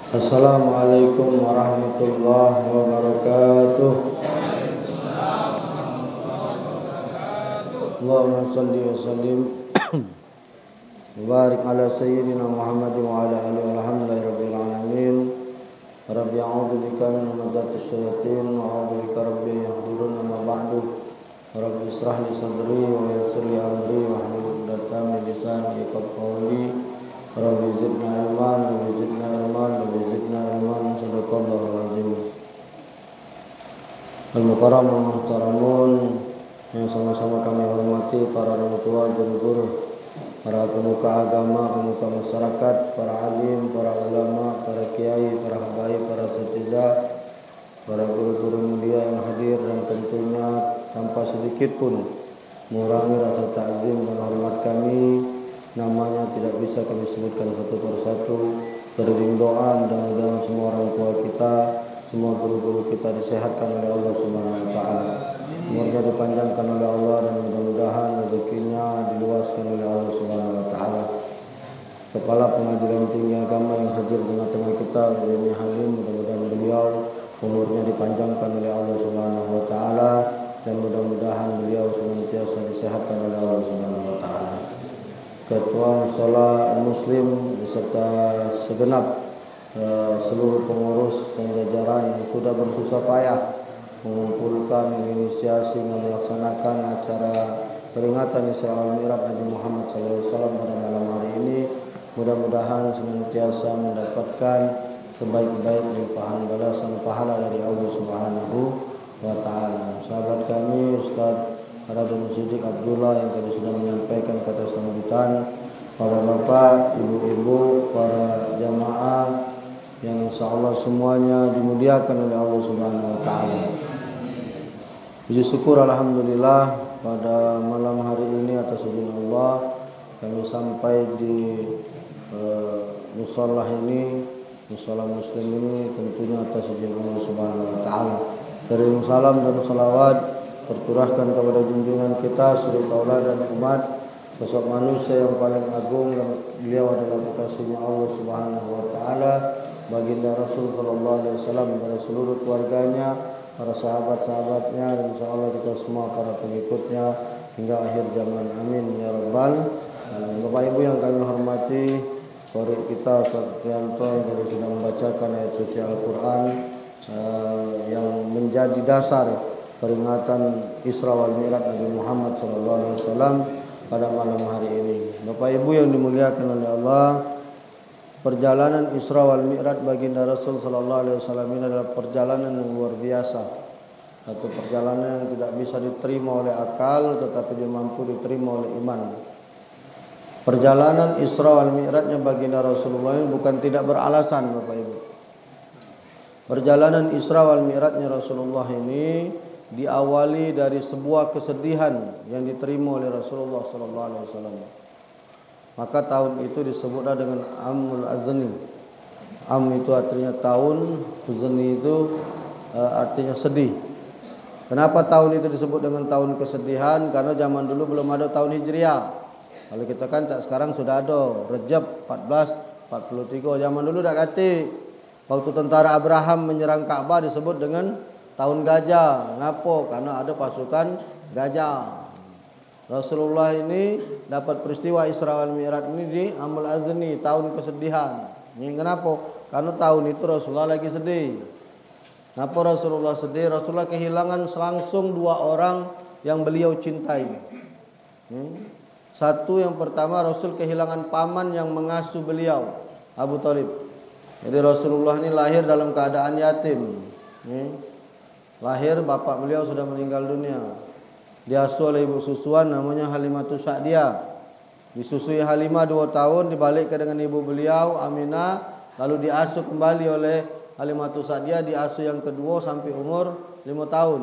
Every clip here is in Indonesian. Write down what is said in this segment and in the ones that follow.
Assalamualaikum warahmatullahi wabarakatuh. Allahumma salli wa sallim barik ala sayyidina Muhammad wa ala alihi walhamdulillahi rabbil alamin. Rabbi a'udzu bika min hamazati syayatin wa a'udzu bika rabbi yahdurun ma ba'du. Rabbi israh li sadri wa yassir li amri wa hlul 'uqdatam min lisani yafqahu qawli. Rabbi zidna ilman, Rabbi zidna ilman, Rabbi zidna ilman. Sadaqallahul azim. Al-mukarram wal muhtaramun yang sama-sama kami hormati, para orang tua, guru-guru, para pemuka agama, pemuka masyarakat, para alim, para ulama, para kiai, para habaib, para asatidzah, para guru-guru mulia yang hadir, dan tentunya tanpa sedikit pun mengurangi rasa takzim dan hormat kami. Namanya tidak bisa kami sebutkan satu persatu. Beriring doa mudah-mudahan semua orang tua kita, semua guru-guru kita disehatkan oleh Allah Subhanahu wa taala. Umurnya dipanjangkan oleh Allah dan mudah-mudahan rezekinya diluaskan oleh Allah Subhanahu wa taala. Kepala Pengadilan Tinggi Agama yang hadir di tengah kita, Yeni Halim, mudah-mudahan beliau umurnya dipanjangkan oleh Allah Subhanahu wa taala dan mudah-mudahan beliau senantiasa disehatkan oleh Allah Subhanahu wa taala. Ketua Mushola Muslim beserta segenap seluruh pengurus dan jajaran yang sudah bersusah payah mengumpulkan, menginisiasi, melaksanakan acara peringatan Isra wal Mi'raj Nabi Muhammad SAW pada malam hari ini, mudah-mudahan senantiasa mendapatkan sebaik-baik limpahan balasan pahala dari Allah Subhanahu wa taala. Sahabat kami Ustaz Raden Siddiq Abdullah yang tadi sudah menyampaikan kata sambutan, para bapak, ibu-ibu, para jamaah yang insyaallah semuanya dimuliakan oleh Allah Subhanahu wa taala. Puji syukur alhamdulillah pada malam hari ini atas izin Allah kami sampai di mushola ini, mushola muslim ini, tentunya atas izin Allah Subhanahu wa taala. Kirim salam dan salawat tercurahkan kepada junjungan kita suri tauladan umat, sosok manusia yang paling agung, yang beliau adalah kekasihnya Allah Subhanahu wa taala, baginda Rasul sallallahu alaihi wasallam, pada seluruh keluarganya, para sahabat-sahabatnya, dan insyaallah kita semua para pengikutnya hingga akhir zaman. Amin ya rabbal alamin. Bapak Ibu yang kami hormati, qari kita Ustaz Prianto yang tadi sudah membacakan ayat suci Al-Qur'an yang menjadi dasar peringatan Isra wal Mi'raj Nabi Muhammad SAW pada malam hari ini. Bapak Ibu yang dimuliakan oleh Allah, perjalanan Isra wal Mi'raj baginda Rasul SAW ini adalah perjalanan yang luar biasa. Satu perjalanan yang tidak bisa diterima oleh akal, tetapi dia mampu diterima oleh iman. Perjalanan Isra wal Mi'rajnya baginda Rasulullah ini bukan tidak beralasan, Bapak Ibu. Perjalanan Isra wal Mi'rajnya Rasulullah ini diawali dari sebuah kesedihan yang diterima oleh Rasulullah SAW. Maka tahun itu disebutlah dengan Amul Azni. Am itu artinya tahun, Azni itu artinya sedih. Kenapa tahun itu disebut dengan tahun kesedihan? Karena zaman dulu belum ada tahun Hijriah. Kalau kita kan sekarang sudah ada Rejab 1443. Zaman dulu dah kata waktu tentara Abraham menyerang Ka'bah disebut dengan tahun gajah. Kenapa? Karena ada pasukan gajah. Rasulullah ini dapat peristiwa Isra wal Mi'raj ini di Amul Azni, tahun kesedihan. Ini kenapa? Karena tahun itu Rasulullah lagi sedih. Kenapa Rasulullah sedih? Rasulullah kehilangan langsung dua orang yang beliau cintai. Satu, yang pertama Rasul kehilangan paman yang mengasuh beliau, Abu Thalib. Jadi Rasulullah ini lahir dalam keadaan yatim. Lahir bapak beliau sudah meninggal dunia. Diasuh oleh ibu susuan namanya Halimatus Sa'diyah. Disusui Halimah 2 tahun, dibalikkan dengan ibu beliau Aminah, lalu diasuh kembali oleh Halimatus Sa'diyah, diasuh yang kedua sampai umur 5 tahun.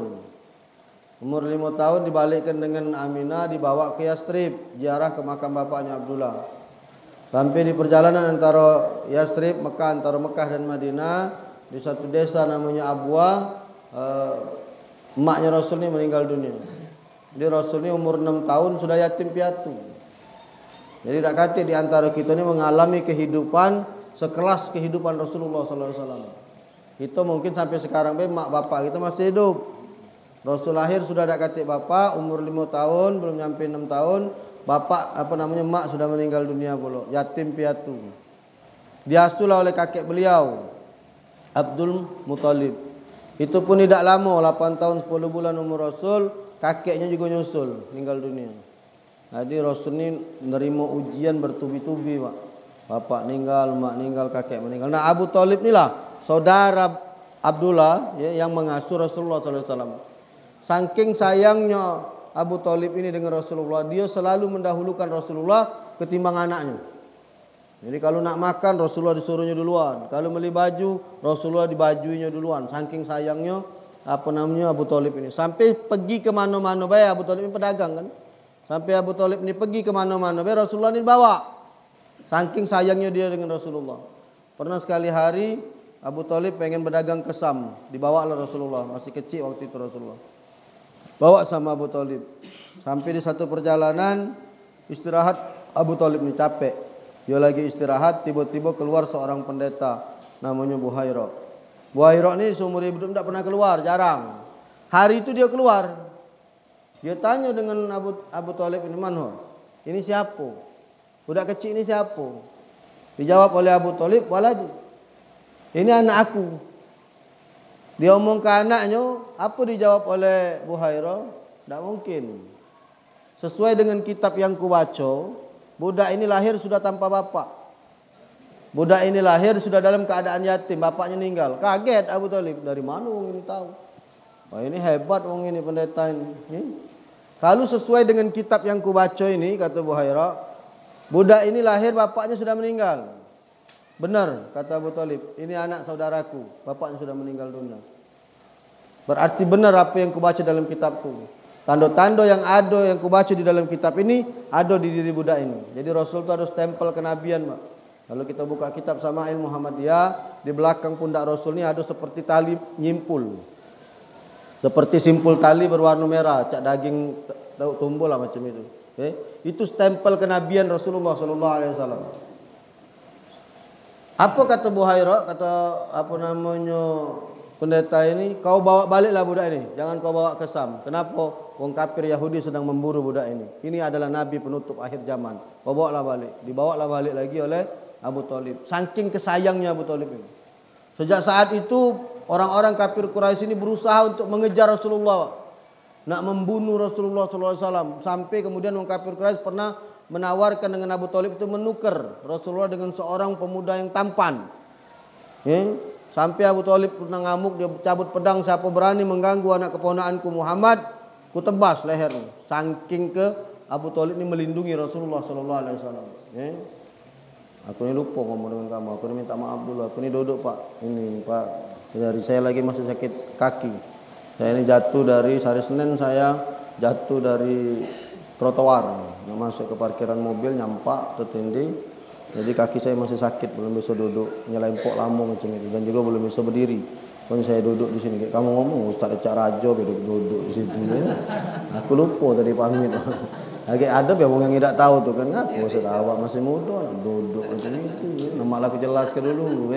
Umur 5 tahun dibalikkan dengan Aminah, dibawa ke Yastrib, ziarah ke makam bapaknya Abdullah. Sampai di perjalanan antara Yastrib, Mekah, antara Mekah dan Madinah, di satu desa namanya Abwa, emaknya Rasul ini meninggal dunia. Jadi Rasul ini umur 6 tahun sudah yatim piatu. Jadi tak kata di antara kita ini mengalami kehidupan sekelas kehidupan Rasulullah sallallahu alaihi wasallam. Itu mungkin sampai sekarang mak bapak kita masih hidup. Rasul lahir sudah ada katik bapak, umur 5 tahun, belum nyampe 6 tahun, bapak mak sudah meninggal dunia pula, yatim piatu. Diasuhlah oleh kakek beliau, Abdul Muthalib. Itu pun tidak lama, 8 tahun 10 bulan umur Rasul, kakeknya juga nyusul, meninggal dunia. Jadi Rasul ini menerima ujian bertubi-tubi, Pak. Bapak meninggal, mak meninggal, kakek meninggal. Nah, Abu Thalib inilah saudara Abdullah ya, yang mengasuh Rasulullah SAW. Saking sayangnya Abu Thalib ini dengan Rasulullah, dia selalu mendahulukan Rasulullah ketimbang anaknya. Jadi kalau nak makan Rasulullah disuruhnya duluan, kalau beli baju Rasulullah dibajuinya duluan. Saking sayangnya Abu Thalib ini. Sampai pergi ke mana-mana baik, Abu Thalib ini pedagang kan. Sampai Abu Thalib ini pergi ke mana-mana baik, Rasulullah ini bawa. Saking sayangnya dia dengan Rasulullah. Pernah sekali hari Abu Thalib pengen berdagang kesam, dibawa oleh Rasulullah, masih kecil waktu itu Rasulullah. Bawa sama Abu Thalib. Sampai di satu perjalanan istirahat, Abu Thalib ini capek. Dia lagi istirahat, tiba-tiba keluar seorang pendeta namanya Buhairah. Buhairah ini seumur hidup tidak pernah keluar, jarang. Hari itu dia keluar. Dia tanya dengan Abu Thalib ini, "Man, ini siapa? Budak kecil ini siapa?" Dijawab oleh Abu Thalib, "Waladi. Ini anak aku." Dia omong ke anaknya, apa dijawab oleh Buhairah? Tidak mungkin. Sesuai dengan kitab yang kubaca, budak ini lahir sudah tanpa bapak. Budak ini lahir sudah dalam keadaan yatim, bapaknya meninggal. Kaget Abu Thalib, dari mana orang ini tahu? Wah, ini hebat orang ini pendeta ini. Kalau sesuai dengan kitab yang kubaca ini, kata Buhairah, budak ini lahir bapaknya sudah meninggal. Benar, kata Abu Thalib, ini anak saudaraku, bapaknya sudah meninggal dunia. Berarti benar apa yang kubaca dalam kitabku. Tanda-tanda yang ada yang kubaca di dalam kitab ini ada di diri budak ini. Jadi Rasul itu ada stempel kenabian, Pak. Kalau kita buka kitab Sama'il Muhammadiyah, di belakang pundak Rasul ini ada seperti tali nyimpul. Seperti simpul tali berwarna merah, cak daging tumbul lah macam itu. Itu stempel kenabian Rasulullah sallallahu alaihi wasallam. Apa kata Buhairah, kata pendeta ini, kau bawa baliklah budak ini, jangan kau bawa ke Sam. Kenapa? Orang kafir Yahudi sedang memburu budak ini. Ini adalah nabi penutup akhir zaman. Kau bawalah balik. Dibawalah balik lagi oleh Abu Thalib. Saking kesayangnya Abu Thalib ini. Sejak saat itu orang-orang kafir Quraisy ini berusaha untuk mengejar Rasulullah, nak membunuh Rasulullah SAW. Sampai kemudian orang kafir Quraisy pernah menawarkan dengan Abu Thalib itu menukar Rasulullah dengan seorang pemuda yang tampan. Sampai Abu Thalib pernah ngamuk, dia cabut pedang, siapa berani mengganggu anak keponakanku Muhammad, ku tebas lehernya. Saking ke Abu Thalib ini melindungi Rasulullah SAW. Aku ini lupa ngomong dengan kamu, aku ini minta maaf dulu, aku ini duduk Pak, ini Pak, dari saya lagi masih sakit kaki. Saya ini jatuh dari hari Senin, saya jatuh dari trotoar, masuk ke parkiran mobil, nyampak, tertindih. Jadi kaki saya masih sakit, belum bisa duduk, nyelempok lambung macam itu, dan juga belum bisa berdiri. Pun saya duduk di sini, kayak kamu ngomong Ustaz Ecak Rajo duduk di situ. Aku lupa tadi pamit. Lagi ada yang tidak tahu tuh kan, ngapa Ustaz awak masih muda duduk macam itu. Nama aku jelaskan dulu,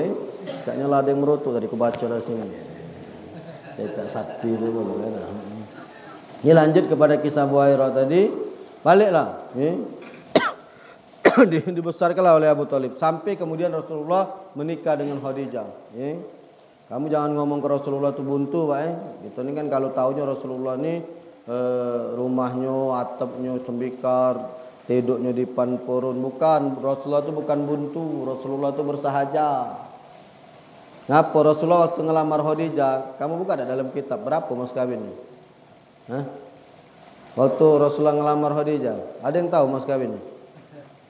kayaknya lah ada yang merotok tadi aku baca dari sini. Ecak Sakti itu boleh. Ini lanjut kepada kisah Buhairah tadi, baliklah. Dibesarkanlah oleh Abu Thalib sampai kemudian Rasulullah menikah dengan Khadijah. Kamu jangan ngomong ke Rasulullah itu buntu, Pak. Gitu ini kan kalau taunya Rasulullah ini rumahnya, atapnya cembikar, tidurnya di panpurun. Bukan, Rasulullah itu bukan buntu, Rasulullah itu bersahaja. Ngapa Rasulullah waktu ngelamar Khadijah, kamu buka ada dalam kitab berapa mas kawinnya? Waktu Rasulullah ngelamar Khadijah, ada yang tahu mas kawinnya?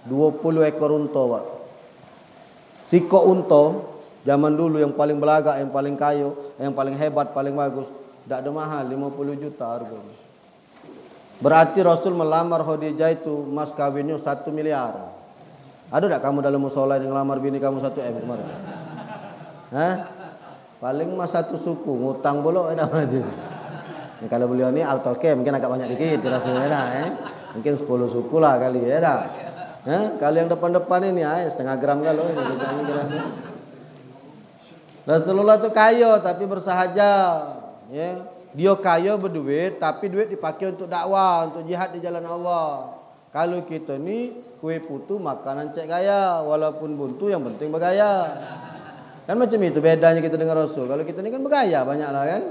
20 ekor unta, Pak. Siko unta zaman dulu yang paling belagak, yang paling kayu, yang paling hebat, paling bagus, tidak ada mahal, 50 juta harganya. Berarti Rasul melamar Khadijah itu mas kawinnya 1 miliar. Ada tak kamu dalam musola yang ngelamar bini kamu 1 M kemarin? Paling mas 1 suku, ngutang bolok enak aja. Kalau beliau ini altoke mungkin agak banyak dikit rasanya, mungkin 10 suku lah kali ya dah. Kalau yang depan-depan ini setengah gram kalau ini. Rasulullah itu kaya tapi bersahaja. Ya. Dia kaya berduit tapi duit dipakai untuk dakwah, untuk jihad di jalan Allah. Kalau kita ni kue putu makanan cek gaya, walaupun buntu yang penting bergaya. Kan macam itu bedanya kita dengan Rasul. Kalau kita ni kan bergaya banyaklah kan.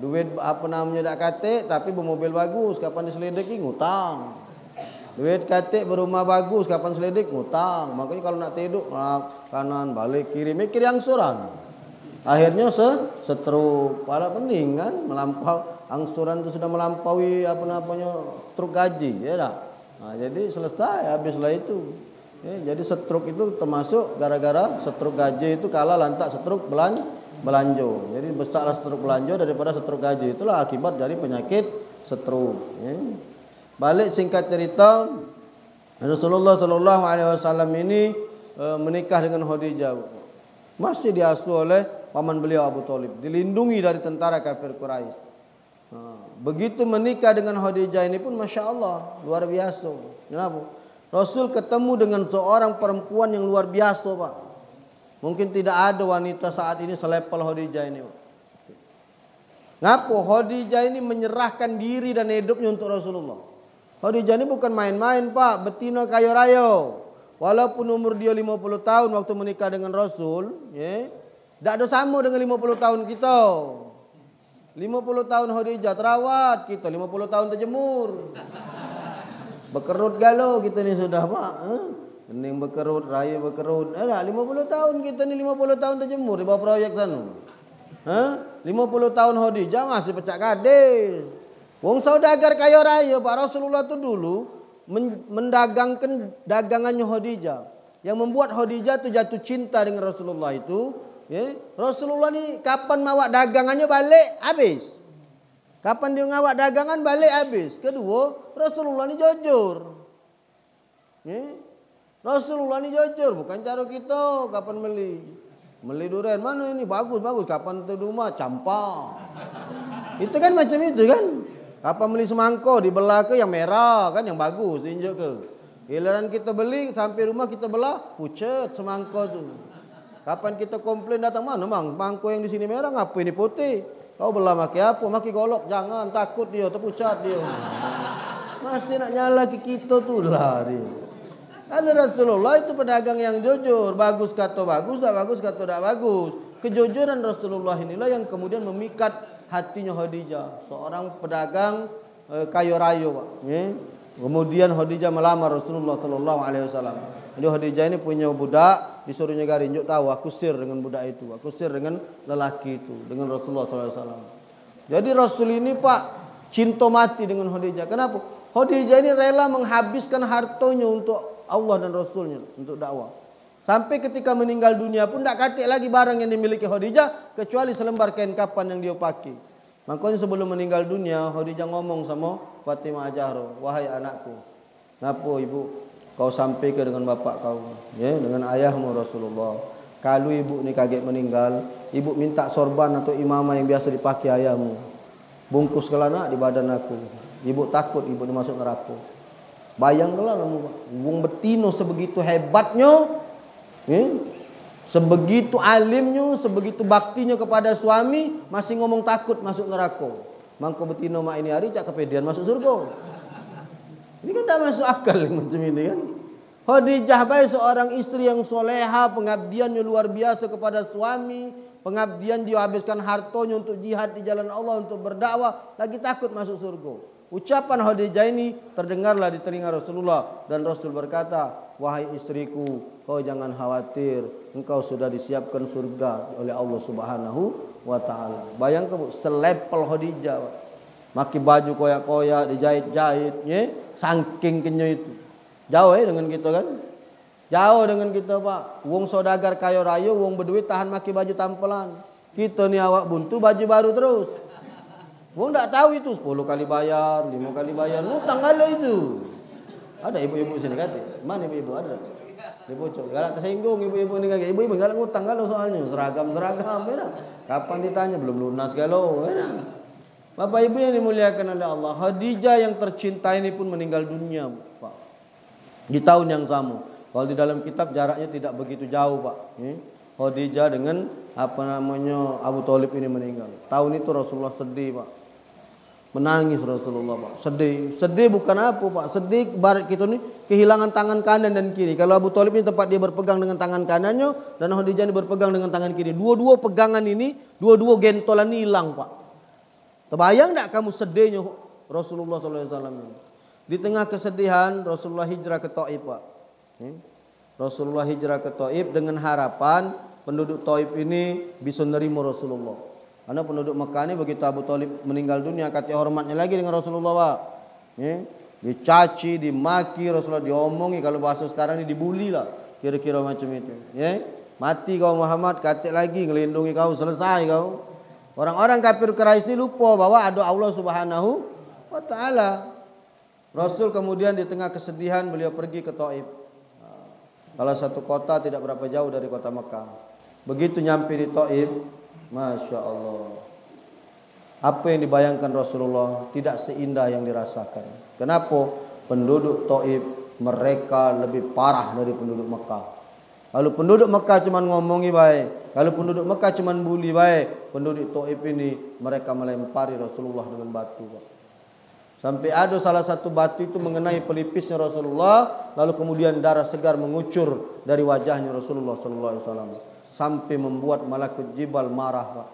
Duit apa namanya tak katik tapi bermobil bagus, kapan diselidiki ngutang. Duit katik berumah bagus, kapan selidik ngutang. Makanya kalau nak tidur kanan balik kiri mikir yang angsuran. Akhirnya setruk. Pada pening kan melampau angsuran itu sudah melampaui apa namanya truk gaji, ya tak? Jadi selesai habislah itu. Ya, jadi setruk itu termasuk gara-gara setruk gaji itu kalah lantak setruk belanjo. Jadi besarlah setruk belanjo daripada setruk gaji. Itulah akibat dari penyakit setruk. Ya. Balik singkat cerita, Rasulullah SAW ini menikah dengan Khadijah. Masih diasuh oleh paman beliau Abu Thalib, dilindungi dari tentara kafir Quraisy. Begitu menikah dengan Khadijah ini pun Masya Allah luar biasa. Kenapa? Rasul ketemu dengan seorang perempuan yang luar biasa Pak. Mungkin tidak ada wanita saat ini selepel Khadijah ini Pak. Ngapa? Khadijah ini menyerahkan diri dan hidupnya untuk Rasulullah. Khadijah ini bukan main-main Pak, betina kayu rayo. Walaupun umur dia 50 tahun waktu menikah dengan Rasul, ya, tidak ada sama dengan 50 tahun kita. 50 tahun Khadijah terawat, kita 50 tahun terjemur. Bekerut galau kita ni sudah Pak. Kening bekerut, raya bekerut. 50 tahun kita ni 50 tahun terjemur di bawah proyek sana. 50 tahun Khadijah masih pecah gadis. Wong saudagar kaya raya Pak. Rasulullah tu dulu mendagangkan dagangannya Khadijah. Yang membuat Khadijah tu jatuh cinta dengan Rasulullah itu, ya, Rasulullah ni kapan mawak dagangannya balik habis. Kapan dia ngawak dagangan balik habis. Kedua, Rasulullah ni jujur. Ya. Rasulullah ni jujur, bukan cara kita kapan beli durian mana ini bagus kapan tu rumah campak. Itu kan macam itu kan. Kapan beli semangkuk dibelah ke yang merah kan yang bagus diinjak ke. Giliran kita beli sampai rumah kita belah pucat semangkuk tu. Kapan kita komplain datang mana bang mangkuk yang di sini merah ngapa ini putih? Kau belah maki apa? Maki golok jangan takut dia terpucat dia. Masih nak nyala ke kita tu lah dia. Kalau Rasulullah itu pedagang yang jujur, bagus kata bagus, tak bagus kata tak bagus. Kejujuran Rasulullah inilah yang kemudian memikat hatinya Khadijah, seorang pedagang kaya raya Pak. Ya. Kemudian Khadijah melamar Rasulullah SAW. Jadi Khadijah ini punya budak, disuruh nyegari, "Njuk tahu aku sir dengan budak itu, aku sir dengan lelaki itu, dengan Rasulullah SAW." Jadi Rasul ini Pak cinta mati dengan Khadijah. Kenapa? Khadijah ini rela menghabiskan hartanya untuk Allah dan Rasulnya untuk dakwah. Sampai ketika meninggal dunia pun tak katik lagi barang yang dimiliki Khadijah kecuali selembar kain kafan yang dia pakai. Makanya sebelum meninggal dunia Khadijah ngomong sama Fatimah Az-Zahra, "Wahai anakku, kenapa ibu kau sampaikan dengan bapak kau, ya, dengan ayahmu Rasulullah. Kalau ibu ni kaget meninggal, ibu minta sorban atau imamah yang biasa dipakai ayahmu. Bungkus kelana di badan aku. Ibu takut ibu ni masuk neraka." Bayangkanlah kamu, wong betino sebegitu hebatnya, ya, sebegitu alimnya, sebegitu baktinya kepada suami, masih ngomong takut masuk neraka. Mangko betino mak ini hari cak kepedian masuk surga. Ini kan tak masuk akal macam ini kan. Khadijah baik seorang istri yang soleha, pengabdiannya luar biasa kepada suami, pengabdian dia habiskan hartanya untuk jihad di jalan Allah, untuk berdakwah, lagi takut masuk surga. Ucapan Khadijah ini terdengarlah di telinga Rasulullah dan Rasul berkata, "Wahai istriku, kau jangan khawatir, engkau sudah disiapkan surga oleh Allah Subhanahu wa taala." Bayangkan Bu, selepel Khadijah. Maki baju koyak-koyak, dijahit-jahit, ya, saking kenyai itu. Jauh dengan kita kan? Jauh dengan kita Pak. Wong saudagar kaya raya, wong berduit tahan maki baju tampelan. Kita ni awak buntu baju baru terus. Wong tak tahu itu 10 kali bayar, 5 kali bayar, ngutang kalau itu. Ada ibu-ibu sini kata, mana ibu-ibu ada? Ibu cok, galak tersinggung ibu-ibu ni kata, ibu-ibu galak ngutang kalau soalnya seragam-seragam, ya. Kapan ditanya belum lunas kalau, ya. Bapak Ibu yang dimuliakan oleh Allah, Khadijah yang tercinta ini pun meninggal dunia, Pak. di tahun yang sama. Kalau di dalam kitab jaraknya tidak begitu jauh, Pak. Khadijah dengan Abu Thalib ini meninggal. Tahun itu Rasulullah sedih, Pak. Menangis Rasulullah, Pak. Sedih bukan apa, Pak. Sedih barat kita ini kehilangan tangan kanan dan kiri. Kalau Abu Thalib ini tempat dia berpegang dengan tangan kanannya dan Khadijah ini berpegang dengan tangan kiri. Dua-dua pegangan ini, dua-dua gentolan ini hilang, Pak. Terbayang enggak kamu sedihnya Rasulullah SAW ini? Di tengah kesedihan Rasulullah hijrah ke Taif, Pak. Rasulullah hijrah ke Taif dengan harapan penduduk Taif ini bisa menerima Rasulullah. Karena penduduk Mekah ini begitu Abu Thalib meninggal dunia, kata hormatnya lagi dengan Rasulullah, Pak. Dicaci, dimaki, Rasulullah diomongi, kalau bahasa sekarang ini dibully lah, kira-kira macam itu. Mati kau Muhammad, kata lagi ngelindungi kau, selesai kau. Orang-orang kafir Quraisy ini lupa bahwa ada Allah Subhanahu wa Ta'ala. Rasul kemudian di tengah kesedihan beliau pergi ke Taif. Salah satu kota tidak berapa jauh dari kota Mekah. Begitu nyampe di Taif, Masya Allah, apa yang dibayangkan Rasulullah tidak seindah yang dirasakan. Kenapa? Penduduk Taif mereka lebih parah dari penduduk Mekah. Kalau penduduk Mekah cuma ngomongi baik, kalau penduduk Mekah cuma bully baik, penduduk Taif ini mereka melempari Rasulullah dengan batu, Pak. Sampai ada salah satu batu itu mengenai pelipisnya Rasulullah, lalu kemudian darah segar mengucur dari wajahnya Rasulullah SAW. Sampai membuat malaikat Jibril marah, Pak.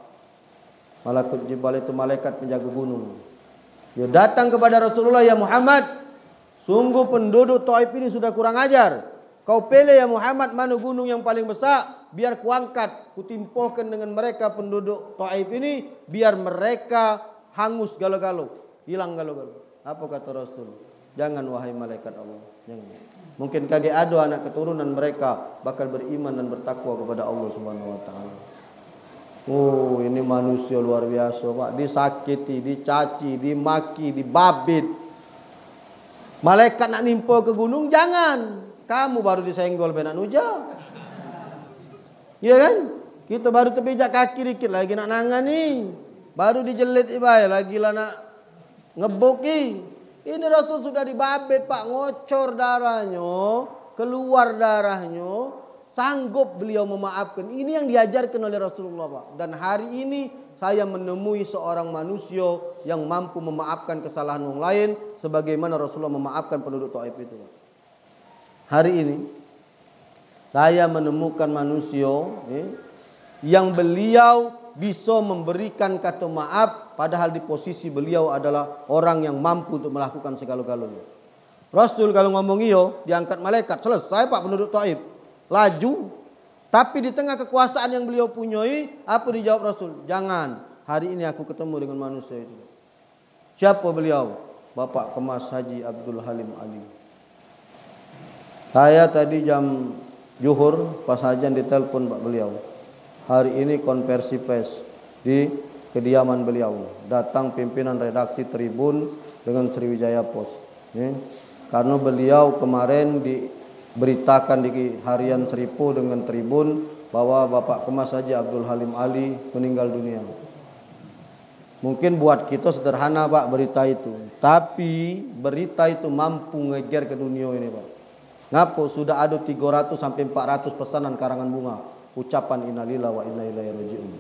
Malaikat Jibril itu malaikat penjaga gunung. Dia datang kepada Rasulullah, ya Muhammad, sungguh penduduk Taif ini sudah kurang ajar. Kau pilih ya Muhammad mana gunung yang paling besar, biar kuangkat, kutimpohkan dengan mereka penduduk Taif ini, biar mereka hangus galau-galau, hilang galau-galau. Apa kata Rasul? Jangan wahai malaikat Allah, jangan. Mungkin kagak ada anak keturunan mereka bakal beriman dan bertakwa kepada Allah Subhanahu wa Ta'ala. Oh, ini manusia luar biasa, Pak. Disakiti, dicaci, dimaki, dibabit. Malaikat nak nimpo ke gunung, jangan. Kamu baru disenggol benak nuja. Iya kan? Kita baru terpijak kaki dikit lagi nak nangani. Baru dijelit ibai lagi lah nak ngeboki. Ini Rasul sudah dibabit, Pak, ngocor darahnya, keluar darahnya, sanggup beliau memaafkan. Ini yang diajarkan oleh Rasulullah, Pak. Dan hari ini saya menemui seorang manusia yang mampu memaafkan kesalahan orang lain sebagaimana Rasulullah memaafkan penduduk Taif itu, Pak. Hari ini saya menemukan manusia yang beliau bisa memberikan kata maaf padahal di posisi beliau adalah orang yang mampu untuk melakukan segala-galanya. Rasul kalau ngomong iyo diangkat malaikat, selesai, Pak, penduduk Taif laju. Tapi di tengah kekuasaan yang beliau punyai, apa dijawab Rasul? Jangan, hari ini aku ketemu dengan manusia itu. Siapa beliau? Bapak Kemas Haji Abdul Halim Ali. Saya tadi jam Zuhur pas hajan ditelepon Pak beliau. Hari ini konversi pers di kediaman beliau. Datang pimpinan redaksi Tribun dengan Sriwijaya Post. Karena beliau kemarin diberitakan di harian Seripu dengan Tribun bahwa Bapak Kemas Haji Abdul Halim Ali meninggal dunia. Mungkin buat kita sederhana, Pak, berita itu. Tapi berita itu mampu ngejar ke dunia ini, Pak. Ngapa? Sudah ada 300 sampai 400 pesanan karangan bunga ucapan innalillahi wa inna ilaihi raji'un.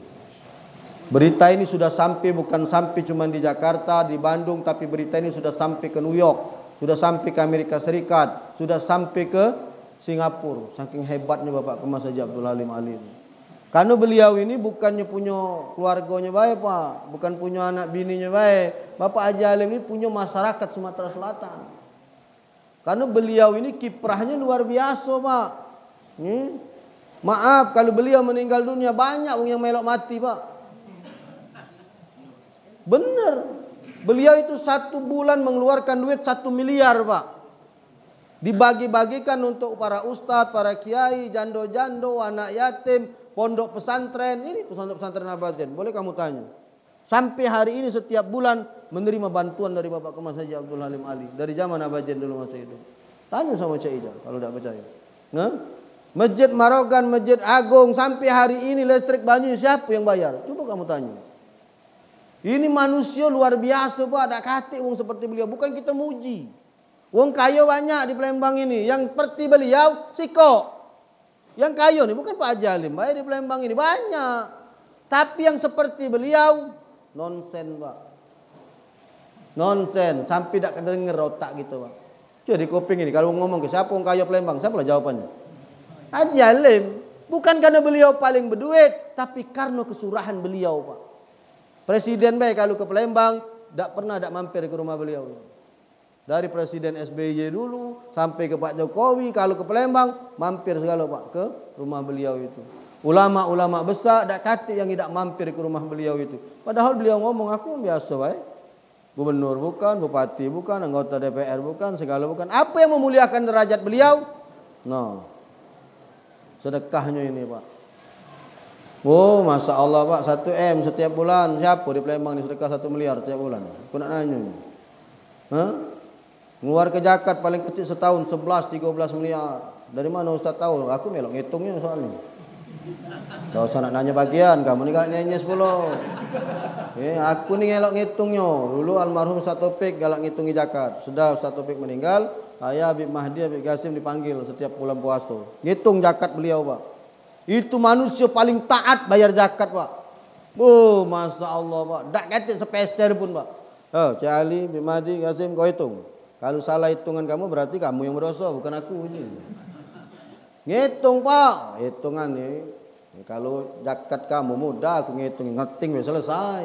Berita ini sudah sampai, bukan sampai cuma di Jakarta, di Bandung, tapi berita ini sudah sampai ke New York, sudah sampai ke Amerika Serikat, sudah sampai ke Singapura. Saking hebatnya Bapak Kemas Haji Abdul Halim Ali. Karena beliau ini bukannya punya keluarganya baik, Pak, bukan punya anak bininya baik. Bapak Haji Halim ini punya masyarakat Sumatera Selatan. Karena beliau ini kiprahnya luar biasa, Pak. Maaf kalau beliau meninggal dunia banyak yang melok mati, Pak. Benar. Beliau itu 1 bulan mengeluarkan duit 1 miliar, Pak. Dibagi-bagikan untuk para ustadz, para kiai, jando-jando, anak yatim, pondok pesantren. Ini pondok pesantren Al-Bazin, boleh kamu tanya. Sampai hari ini setiap bulan menerima bantuan dari Bapak Kemas Haji Abdul Halim Ali. Dari zaman Al-Bazin dulu masa itu. Tanya sama Cik Ija kalau tidak percaya. Masjid Marogan, Masjid Agung, sampai hari ini listrik banyak siapa yang bayar? Coba kamu tanya. Ini manusia luar biasa, Pak. Ada kata seperti beliau. Bukan kita muji. Wong kaya banyak di Palembang ini. Yang seperti beliau, Siko. Yang kaya nih bukan Pak Haji Halim, di Palembang ini banyak. Tapi yang seperti beliau, nonsen Pak. Nonsen, sampai tidak kedenger otak gitu Pak. Jadi kuping ini, kalau ngomong ke siapa yang kaya Palembang, siapa lah jawabannya? Haji Halim. Bukan karena beliau paling berduit, tapi karena kesurahan beliau Pak. Presiden baik kalau ke Palembang, tidak pernah mampir ke rumah beliau. Dari Presiden SBY dulu sampai ke Pak Jokowi, kalau ke Palembang mampir segala Pak ke rumah beliau itu. Ulama-ulama besar tak kati yang tidak mampir ke rumah beliau itu. Padahal beliau ngomong, aku biasa baik. Gubernur bukan, bupati bukan, anggota DPR bukan, segala bukan. Apa yang memuliakan derajat beliau? No. Sedekahnya ini Pak. Oh, Masya Allah Pak, 1 M setiap bulan. Siapa di Palembang ini sedekah 1 miliar setiap bulan? Aku nak nanya. Hah? Ngeluar ke zakat paling kecil setahun 11-13 miliar. Dari mana Ustaz tahu? Aku melok ngitungnya soalnya. Gak usah nak nanya bagian, kamu ni galak nyanyi 10. Aku ni ngelok ngitungnya. Dulu almarhum Ustaz Taufik galak ngitungi zakat. Sudah Ustaz Taufik meninggal, saya Habib Mahdi, Habib Qasim dipanggil setiap bulan puasa. Ngitung zakat beliau Pak. Itu manusia paling taat bayar zakat Pak. Oh, Masya Allah Pak. Tak kata sepeser pun Pak. Cik Ali, Habib Mahdi, Qasim kau hitung. Kalau salah hitungan kamu berarti kamu yang berdosa, bukan aku. Ngitung Pak, hitungan nih. Kalau zakat kamu mudah, aku ngitung, ngeting selesai.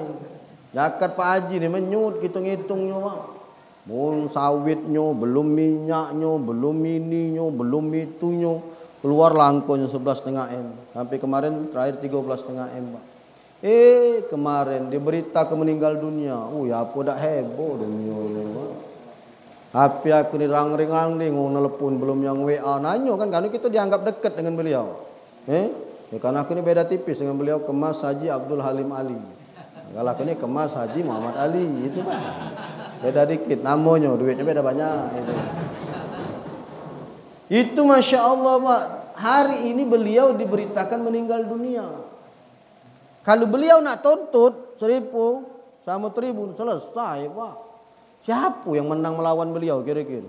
Zakat Pak Haji nih menyut, kita ngitungnya Pak. Mun sawitnya, belum minyaknya, belum ininya, belum itunya. Keluar langkonya 11,5 M. Sampai kemarin terakhir 13,5 M Pak. Kemarin diberita ke meninggal dunia. Ya apa dak heboh dunia Pak. HP aku ni rang-ring-rang-ring, nelpon belum yang WA nanya kan, karena kita dianggap dekat dengan beliau. Ya, karena aku ni beda tipis dengan beliau, Kemas Haji Abdul Halim Ali. Kalau aku ni Kemas Haji Muhammad Ali, itu Pak. Beda dikit namanya, duitnya beda banyak. Itu Masya Allah Pak. Hari ini beliau diberitakan meninggal dunia. Kalau beliau nak tuntut 1.000 sama tribun selesai Pak. Siapa yang menang melawan beliau kira-kira?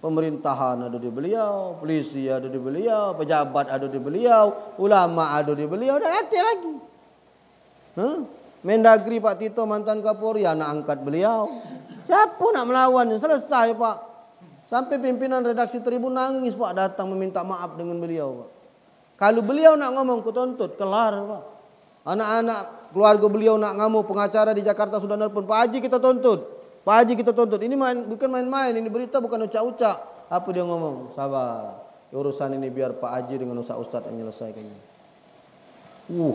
Pemerintahan ada di beliau, polisi ada di beliau, pejabat ada di beliau, ulama ada di beliau, dah hati lagi. Mendagri Pak Tito mantan Kapolri anak angkat beliau. Siapa nak melawan? Selesai Pak. Sampai pimpinan redaksi Tribun nangis Pak datang meminta maaf dengan beliau Pak. Kalau beliau nak ngomong kutuntut, kelar Pak. Anak-anak keluarga beliau nak ngamuk, pengacara di Jakarta sudah nelpon, Pak Haji kita tuntut. Pak Haji kita tuntut. Ini bukan main-main, ini berita bukan ucak-ucak. Apa dia ngomong? Sabar. Urusan ini biar Pak Haji dengan ustaz yang menyelesaikannya.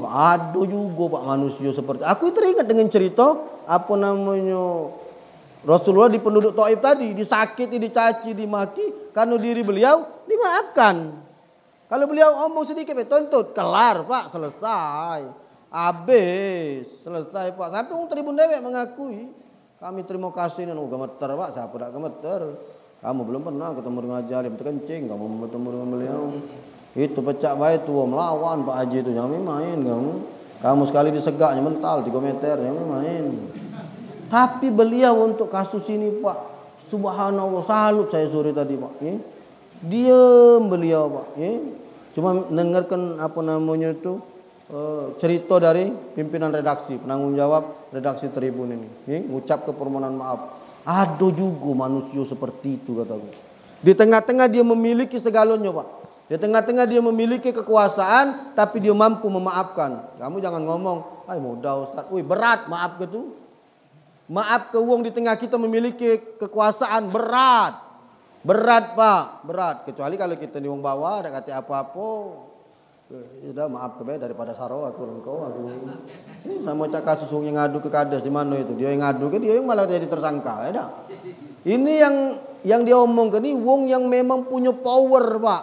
Ada juga Pak manusia seperti. Aku teringat dengan cerita apa namanya Rasulullah di penduduk Taif tadi, disakiti, dicaci, dimaki, karena diri beliau dimaafkan. Kalau beliau omong sedikit, tuntut, kelar Pak, selesai. Habis, selesai Pak. Sampai orang Tribun Dewek mengakui, kami terima kasih dan gemeter Pak, siapa tak gemeter. Kamu belum pernah ketemu dengan Haji Halim, terkencing kamu bertemu dengan beliau. Itu pecah baik tua melawan Pak Haji itu, jangan main kamu. Kamu sekali disegaknya mental 3 meter, jangan main. Tapi beliau untuk kasus ini Pak, subhanallah, salut saya sore tadi Pak. Diam beliau Pak. Cuma dengarkan apa namanya itu, cerita dari pimpinan redaksi, penanggung jawab redaksi Tribun ini, ngucap ke permohonan maaf. Ada juga manusia seperti itu kataku. Di tengah-tengah dia memiliki segalanya Pak. Di tengah-tengah dia memiliki kekuasaan, tapi dia mampu memaafkan. Kamu jangan ngomong, "Ay mudah Ustaz." Wih, berat maaf gitu. Maaf ke wong di tengah kita memiliki kekuasaan berat. Berat Pak, berat. Kecuali kalau kita di wong bawah ada kata apa-apa. Sudah maaf kebe daripada saro aku engkau aku. Sama cak kasus yang ngadu ke kades di mana itu. Dia yang ngadu ke dia yang malah jadi tersangka, ya dah. Ini yang dia omongkan ini wong yang memang punya power, Pak.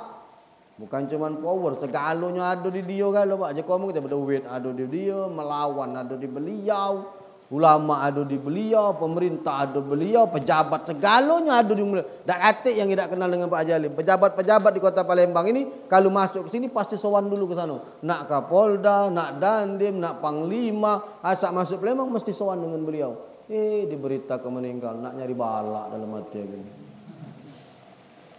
Bukan cuman power, segalanya ada di dia kalau Pak. Jadi ngomong kita berduit ada di dia, melawan ada di beliau. Ulama ada di beliau, pemerintah ada di beliau, pejabat segalanya ada di beliau. Tak atik yang tidak kenal dengan Pak Haji Halim. Pejabat-pejabat di Kota Palembang ini kalau masuk ke sini pasti sowan dulu ke sana. Nak Kapolda, nak Dandim, nak Panglima, asal masuk Palembang mesti sowan dengan beliau. Diberita ke meninggal, nak nyari balak dalam hati gini.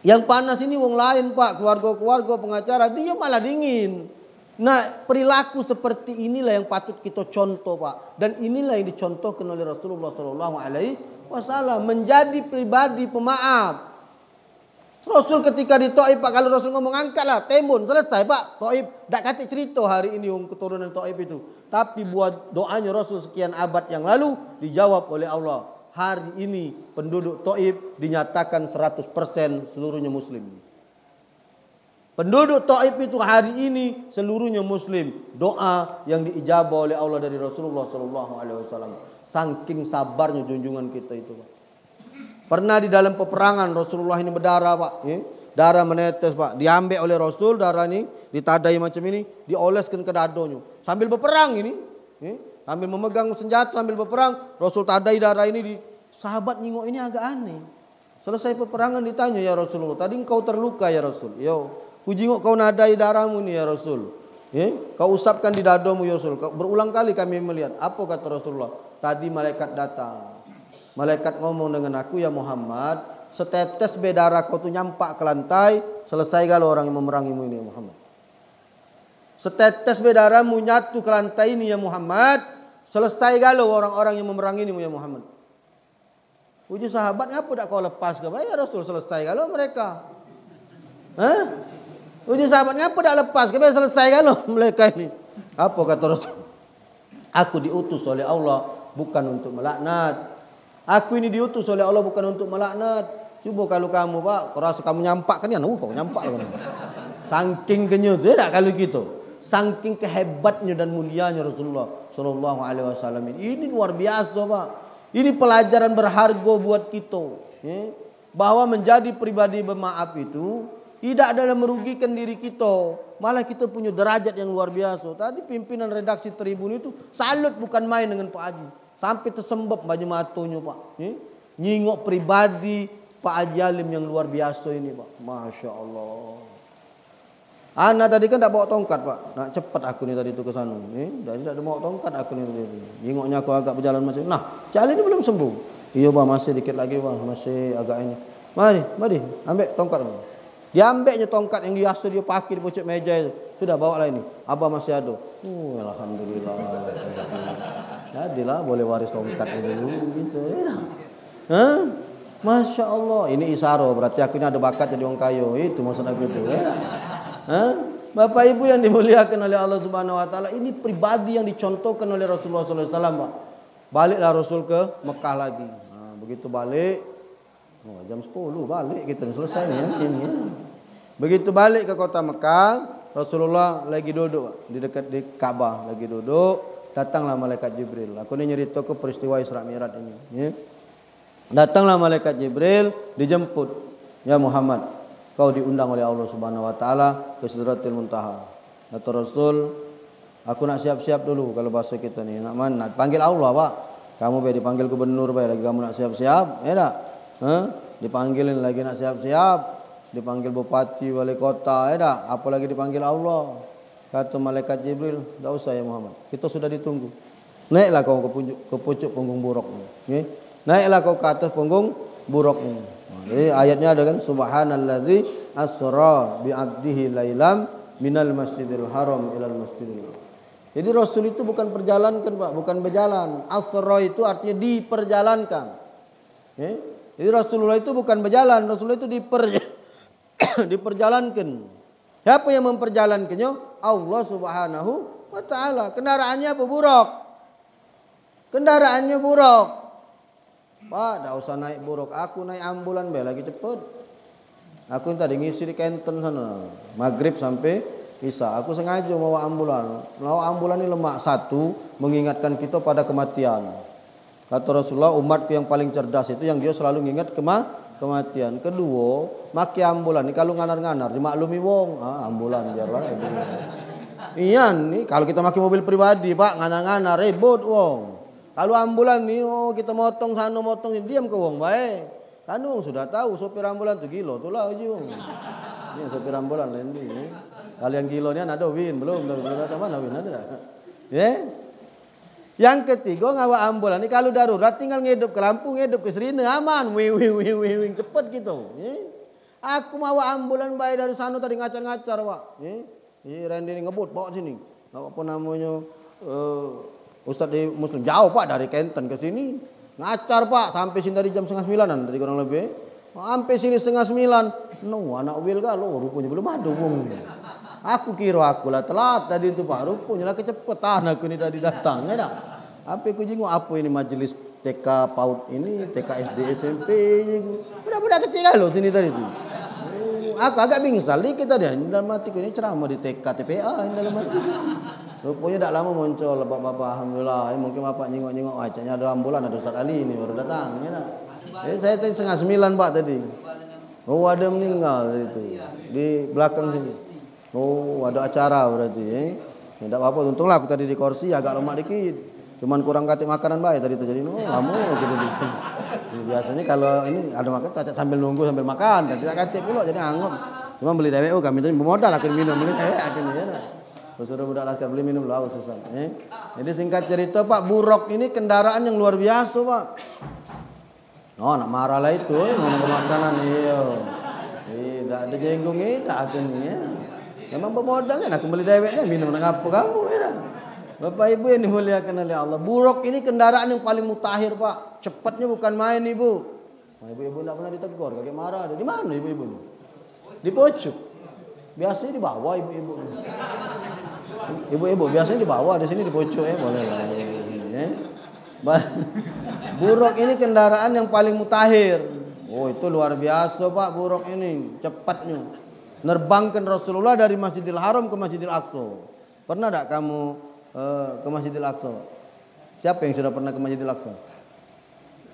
Yang panas ini wong lain Pak, keluarga-keluarga pengacara, dia malah dingin. Nah, perilaku seperti inilah yang patut kita contoh Pak. Dan inilah yang dicontohkan oleh Rasulullah SAW, menjadi pribadi pemaaf. Rasul ketika di Taif Pak, kalau Rasul ngomong angkatlah, tembun, selesai Pak. Taif, tak kata cerita hari ini keturunan Taif itu. Tapi buat doanya Rasul sekian abad yang lalu dijawab oleh Allah. Hari ini penduduk Taif dinyatakan 100% seluruhnya muslim. Penduduk Taif itu hari ini seluruhnya muslim. Doa yang diijabah oleh Allah dari Rasulullah SAW. Saking sabarnya junjungan kita itu Pak. Pernah di dalam peperangan Rasulullah ini berdarah Pak. Darah menetes Pak. Diambil oleh Rasul darah ini. Ditadai macam ini. Dioleskan ke dadonya. Sambil berperang ini. Sambil memegang senjata sambil berperang. Rasul tadai darah ini. Sahabat nyingok ini agak aneh. Selesai peperangan ditanya, ya Rasulullah, tadi engkau terluka ya Rasul. Yo, ku jingok kau nadai darahmu ni ya Rasul. Kau usapkan di dadomu ya Rasul. Berulang kali kami melihat. Apa kata Rasulullah? Tadi malaikat datang. Malaikat ngomong dengan aku, ya Muhammad, setetes darah kau tu nyampak ke lantai, selesai kalau orang yang memerangimu ini ya Muhammad. Setetes darahmu nyatu ke lantai ini ya Muhammad, selesai kalau orang-orang yang memerangimu ya Muhammad. Uji sahabat, ngapa tak kau lepas ke? Ya Rasul, selesai kalau mereka. Uji sahabat, ngapa tak lepas ke? Selesai kalau mereka ini. Apa kata Rasul? Aku diutus oleh Allah bukan untuk melaknat. Aku ini diutus oleh Allah bukan untuk melaknat. Cuba kalau kamu Pak, kau rasa kamu nyampak kan ya? Kau nyampak kan? Saking kenyut, tidak kalau gitu. Saking kehebatnya dan mulianya Rasulullah SAW. Ini luar biasa Pak. Ini pelajaran berharga buat kita. Bahwa menjadi pribadi bermaaf itu tidak adalah merugikan diri kita. Malah kita punya derajat yang luar biasa. Tadi pimpinan redaksi Tribun itu salut bukan main dengan Pak Haji. Sampai tersembab baju matonya Pak. Nyingok pribadi Pak Haji Alim yang luar biasa ini Pak. Masya Allah. Anak tadi kan tak bawa tongkat Pak. Nak cepat aku ni tadi tu ke sana. Jadi tak ada bawa tongkat aku ni tadi. Jingoknya aku agak berjalan macam. Nah, Cik Ali ni belum sembuh. Iya Pak, masih dikit lagi Pak. Masih agak ini. Mari, ambil tongkat. Diambilnya tongkat yang biasa dia pakai di pucuk meja itu. Sudah bawa lah ini. Abah masih ada. Alhamdulillah. Jadilah boleh waris tongkat ini dulu gitu. Masya Allah. Ini isaro. Berarti aku ini ada bakat jadi orang kayo. Itu maksud aku itu. Bapak Ibu yang dimuliakan oleh Allah Subhanahu Wa Taala, ini pribadi yang dicontohkan oleh Rasulullah SAW. Pak. Baliklah Rasul ke Mekah lagi. Begitu balik, jam 10 balik kita selesai ini. Begitu balik ke kota Mekah, Rasulullah lagi duduk di dekat di Ka'bah, lagi duduk. Datanglah malaikat Jibril. Aku ni nyerita ke peristiwa Isra Mi'raj ini. Datanglah malaikat Jibril dijemput. Ya Muhammad, kau diundang oleh Allah Subhanahu Wa Taala ke Sidratil Muntaha. Kata Rasul, aku nak siap-siap dulu kalau bahasa kita ni. Nak mana? Nak panggil Allah Pak. Kamu biar dipanggil gubernur lagi kamu nak siap-siap, ya tak? Dipanggilin lagi nak siap-siap. Dipanggil bupati, wali kota, ya tak? Apalagi dipanggil Allah. Kata malaikat Jibril, tak usah ya Muhammad. Kita sudah ditunggu. Naiklah kau ke pucuk punggung buruk ni. Naiklah kau ke atas punggung buruk ni. Jadi ayatnya ada kan, subhanalladzi asra bi 'abdihi lailam minal masjidil haram ilal masjidil. Jadi Rasul itu bukan perjalankan Pak, bukan berjalan. Asra itu artinya diperjalankan. Jadi Rasulullah itu bukan berjalan, Rasulullah itu diperjalankan. Siapa yang memperjalankannya? Allah Subhanahu Wa Taala. Kendaraannya apa? Buruk. Kendaraannya buruk. Pak, tak usah naik buruk. Aku naik ambulan lagi cepat. Aku tadi ngisi di Kenten sana. Maghrib sampai Isya. Aku sengaja bawa ambulan. Bawa ambulan ini lemak. Satu, mengingatkan kita pada kematian. Kata Rasulullah, umatku yang paling cerdas itu yang dia selalu mengingat kematian. Kedua, maki ambulan. Ini kalau nganar-nganar, dimaklumi wong. Ambulan biarlah. Iya nih, kalau kita maki mobil pribadi, Pak, nganar-nganar, ribut wong. Kalau ambulan nih, kita motong sana, motong ini, diam ke wong, baik. Kan wong sudah tahu, sopir ambulan tu gilo, tu lah uji wong. Ini sopir ambulan lain ini. Kalau yang gilo ni ada Win, belum ada mana Win ada. Yang ketiga ngawa ambulan ni kalau darurat tinggal ngedup ke Lampung, ngedup ke Serina, aman, wing cepat gitu. Aku mau ambulan bayi dari sana tadi ngacar-ngacar, Pak. Randy ini ngebut bawa sini. Apa namanya? Ustadz di Muslim jauh, Pak, dari Kenten ke sini. Ngacar, Pak, sampai sini dari jam 8:30 tadi kurang lebih. Sampai sini 8:30. No, anak Wil kalau rupanya belum ada wong. Aku kira aku lah telat tadi itu, Pak. Rupanya lah kecepatan aku ini tadi datang, ya tak? Apa aku jenguk apa ini majelis TK PAUD ini, TK SD SMP budak-budak kecil kalau sini tadi tu. Aku agak bingsal dikit tadi dalam hatiku ini ceramah di TK TPA dalam hati. Rupanya tak lama muncul bapak-bapak, alhamdulillah. Mungkin bapak nyengok-nyengok acanya ada ambulan, ada Ustaz Ali ini baru datang, ya tak? Jadi saya tadi 8:30, Pak, tadi. Oh, ada meninggal itu di belakang sini. Oh, ada acara berarti, tidak apa-apa. Untunglah aku tadi di kursi agak lemak dikit. Cuman kurang katik makanan baik tadi itu, jadi lama gitu di sini. Biasanya kalau ini ada makan sambil nunggu sambil makan, dan tidak katik pula jadi anggap. Cuma beli DWU kami tadi bermodal akhir minum beli akhirnya ya. Suruh budak laskar beli minum laut susah. Jadi singkat cerita, Pak, Buruk ini kendaraan yang luar biasa, Pak. Oh, nak marah lah itu ngomong ke makanan iya. Tidak ada jenggung tak akhirnya. Memang bermodal kan aku beli DWU minum dengan apa kamu ya. Bapak Ibu yang dimuliakan oleh Allah, Buruk ini kendaraan yang paling mutakhir, Pak. Cepatnya bukan main, Ibu. Nah, ibu-ibu tidak pernah ditegur, kakek marah. Di mana ibu-ibu? Di pojok. Biasanya di bawah ibu-ibu. Ibu-ibu biasanya di bawah, di sini di pojok ya, boleh lah. Buruk ini kendaraan yang paling mutakhir. Oh, itu luar biasa, Pak, Buruk ini cepatnya. Nerbangkan Rasulullah dari Masjidil Haram ke Masjidil Aqsa. Pernah tak kamu ke Masjidil Aqsa? Siapa yang sudah pernah ke Masjidil Aqsa?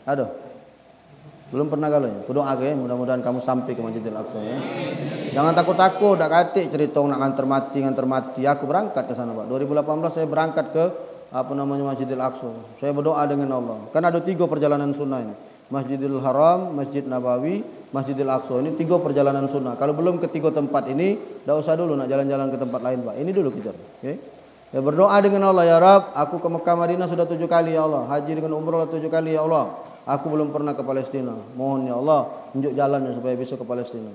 Aduh, belum pernah kalau ya. Kudoa ya, mudah-mudahan kamu sampai ke Masjidil Aqsa ya. Jangan takut-takut, tak katik cerita nak nganter mati. Aku berangkat ke sana, Pak. 2018 saya berangkat ke Masjidil Aqsa. Saya berdoa dengan Allah. Kan ada 3 perjalanan sunnah ini. Masjidil Haram, Masjid Nabawi, Masjidil Aqsa. Ini 3 perjalanan sunnah. Kalau belum ke 3 tempat ini, tidak usah dulu nak jalan-jalan ke tempat lain, Pak. Ini dulu kejar. Okay? Ya, berdoa dengan Allah, ya Rab, aku ke Mekah Madinah sudah 7 kali ya Allah. Haji dengan umrah 7 kali ya Allah. Aku belum pernah ke Palestina. Mohon ya Allah, tunjuk jalannya supaya bisa ke Palestina.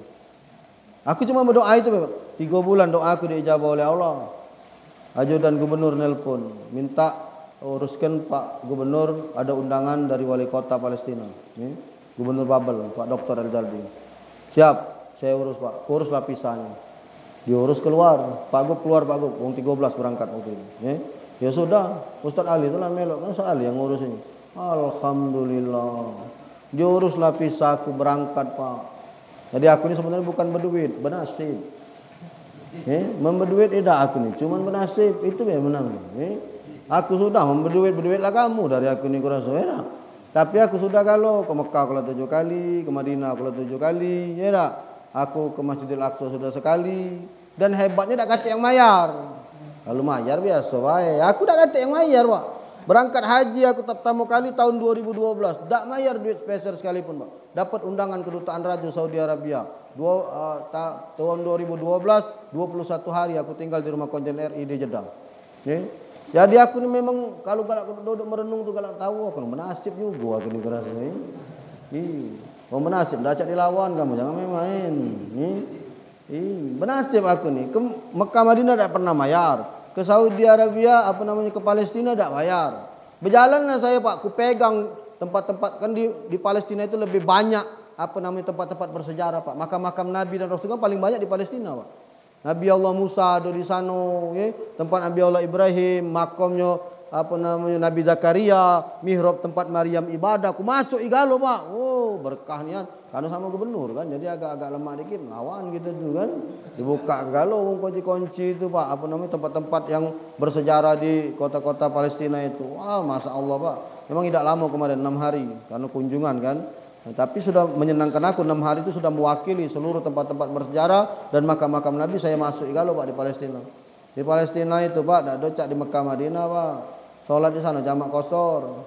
Aku cuma berdoa itu, Pak. 3 bulan doa aku diijabah oleh Allah. Ajudan gubernur nelpon, minta uruskan Pak Gubernur ada undangan dari wali kota Palestina. Gubernur Babel, Pak Dr. Al-Jalbi. Siap, saya urus, Pak. Urus lapisannya. Diurus keluar, Pak Gub keluar, Pak Gub, 13 berangkat waktu itu. Ya sudah, Ustaz Ali itulah melok, kan Ustaz Ali yang ngurus ini. Alhamdulillah, diurus lapisaku berangkat, Pak. Jadi aku ini sebenarnya bukan berduit, bernasib. Memberduit tidak aku ini, cuman bernasib itu yang menang. Aku sudah memberduit lah kamu dari aku ini kurasa ya. Tapi aku sudah kalau ke Mekah kalau 7 kali, ke Madinah kalau 7 kali, ya tak? Aku ke Masjidil Aqsa sudah sekali. Dan hebatnya tak kata yang mayar. Kalau mayar biasa baik. Aku tak kata yang mayar, Pak. Berangkat haji aku pertama kali tahun 2012. Tak mayar duit spesial sekalipun, Pak. Dapat undangan kedutaan Raja Saudi Arabia. Tahun 2012, 21 hari aku tinggal di rumah konjen RI di Jeddah. Jadi aku ni memang kalau duduk merenung tu kalau tahu aku menasib juga aku ni kerasa ni. Oh menasib dah cak dilawan kamu jangan main-main. Menasib aku ni ke Mekah Madinah tak pernah bayar. Ke Saudi Arabia ke Palestina tak bayar. Berjalanlah saya, Pak, aku pegang tempat-tempat kan di Palestina itu lebih banyak tempat-tempat bersejarah, Pak. Makam-makam Nabi dan Rasul kan paling banyak di Palestina, Pak. Nabi Allah Musa ada di sana, tempat Nabi Allah Ibrahim, makamnya Nabi Zakaria, mihrab tempat Maryam ibadah. Aku masuk igalo, Pak. Oh, berkahnya karena sama gubernur kan. Jadi agak-agak lemah dikit, lawan gitu tuh kan. Dibuka galo kunci-kunci itu, Pak. Tempat-tempat yang bersejarah di kota-kota Palestina itu. Wah, Masya Allah, Pak. Memang tidak lama kemarin 6 hari karena kunjungan kan. Tapi sudah menyenangkan aku 6 hari itu sudah mewakili seluruh tempat-tempat bersejarah dan makam-makam Nabi saya masuk igalo, Pak, di Palestina. Di Palestina itu, Pak, tak docak di Mekah Madinah, Pak. Solat di sana jamak kosor.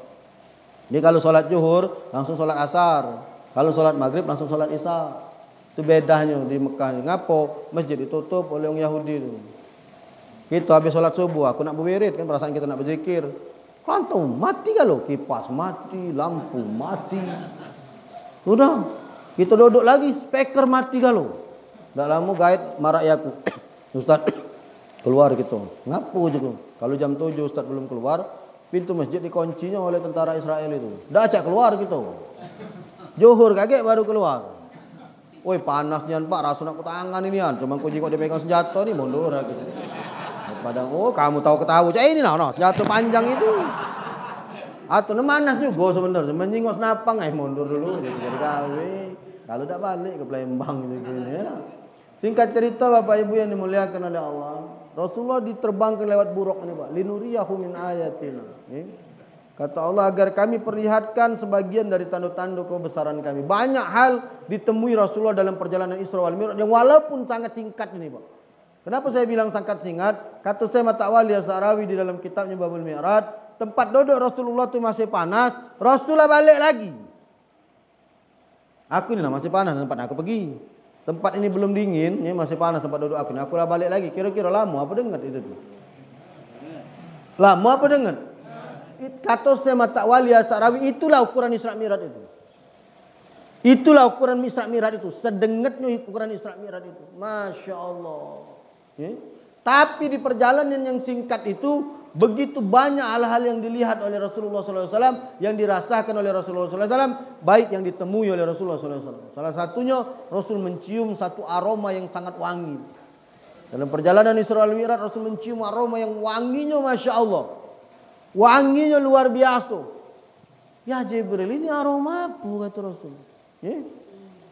Jadi kalau solat zuhur langsung solat asar. Kalau solat maghrib langsung solat isya. Itu bedanya di Mekah. Ngapo masjid ditutup oleh orang Yahudi itu. Kita habis solat subuh, aku nak berwirid kan perasaan kita nak berzikir. Kantung mati kalau kipas mati, lampu mati. Sudah Kita duduk lagi, speaker mati kalau. Ndak lama guide marak yaku. Ustaz keluar gitu. Ngapu juga. Kalau jam 7 Ustaz belum keluar, pintu masjid dikuncinya oleh tentara Israel itu. Ndak ajak keluar gitu. Zuhur kaget baru keluar. Woi panasnya Pak, rasul aku tangan ini an. Cuma kunci kok dipegang senjata nih mundur gitu. Padahal oh kamu tahu ketahu cak ini nah senjata panjang itu. Atau manas juga sebenarnya. Menyingok senapang mundur dulu gitu jadi gawe. Kalau tidak balik ke Palembang gitu ya. Singkat cerita Bapak Ibu yang dimuliakan oleh Allah, Rasulullah diterbangkan lewat buruk ini Pak. Linuriyahu min ayatina. Kata Allah agar kami perlihatkan sebagian dari tanda-tanda kebesaran kami. Banyak hal ditemui Rasulullah dalam perjalanan Isra wal Mi'raj yang walaupun sangat singkat ini Pak. Kenapa saya bilang sangat singkat? Kata saya Mata'wali As-Sa'rawi di dalam kitabnya Babul Mi'raj, tempat duduk Rasulullah itu masih panas, Rasulullah balik lagi. Aku ini masih panas tempat aku pergi. Tempat ini belum dingin, ya masih panas tempat duduk aku. Aku lah balik lagi. Kira-kira lama apa dengar itu tuh? Lama apa dengar? Kata saya Mata'wali As-Sa'rawi, itulah ukuran Isra Mi'raj itu. Itulah ukuran Isra Mi'raj itu. Sedengetnya ukuran Isra Mi'raj itu. Masya Allah. Ya? Tapi di perjalanan yang singkat itu begitu banyak hal-hal yang dilihat oleh Rasulullah SAW, yang dirasakan oleh Rasulullah SAW, baik yang ditemui oleh Rasulullah SAW. Salah satunya Rasul mencium satu aroma yang sangat wangi. Dalam perjalanan Isra wal Mi'raj Rasul mencium aroma yang wanginya Masya Allah. Wanginya luar biasa. Ya Jibril, ini aroma apa kata Rasul? Ya?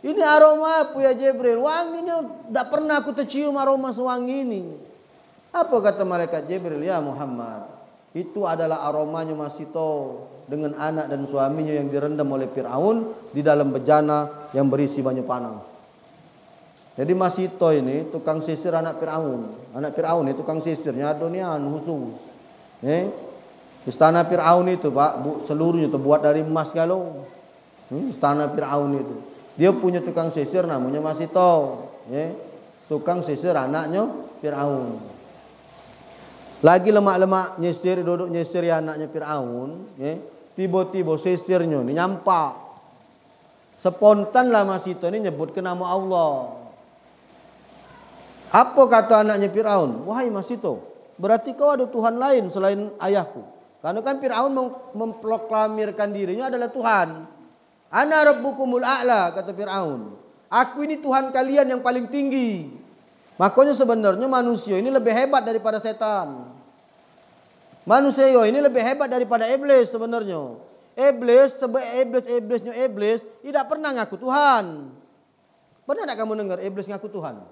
Ini aroma apa ya Jibril? Wanginya tidak pernah aku tercium aroma sewangi ini. Apa kata malaikat Jibril? Ya Muhammad, itu adalah aromanya Masito dengan anak dan suaminya yang direndam oleh Fir'aun di dalam bejana yang berisi banyak panah. Jadi Masito ini tukang sisir anak Fir'aun. Anak Fir'aun ini tukang sisirnya adonian khusus. Istana Fir'aun itu Pak, seluruhnya terbuat dari emas kalau. Istana Fir'aun itu. Dia punya tukang sisir namanya Masito. Tukang sisir anaknya Fir'aun. Lagi lemak-lemak nyisir, duduk nyisir ya anaknya Fir'aun. Tiba-tiba sisirnya ini nyampak. Spontan lah Masito ini nyebut ke nama Allah. Apa kata anaknya Fir'aun? Wahai Masito, berarti kau ada Tuhan lain selain ayahku. Karena kan Fir'aun memproklamirkan dirinya adalah Tuhan. Ana rabbukumul a'la, kata Fir'aun. Aku ini Tuhan kalian yang paling tinggi. Makanya sebenarnya manusia ini lebih hebat daripada setan. Manusia ini lebih hebat daripada iblis sebenarnya. Iblis tidak pernah ngaku Tuhan. Pernah tak kamu dengar iblis ngaku Tuhan?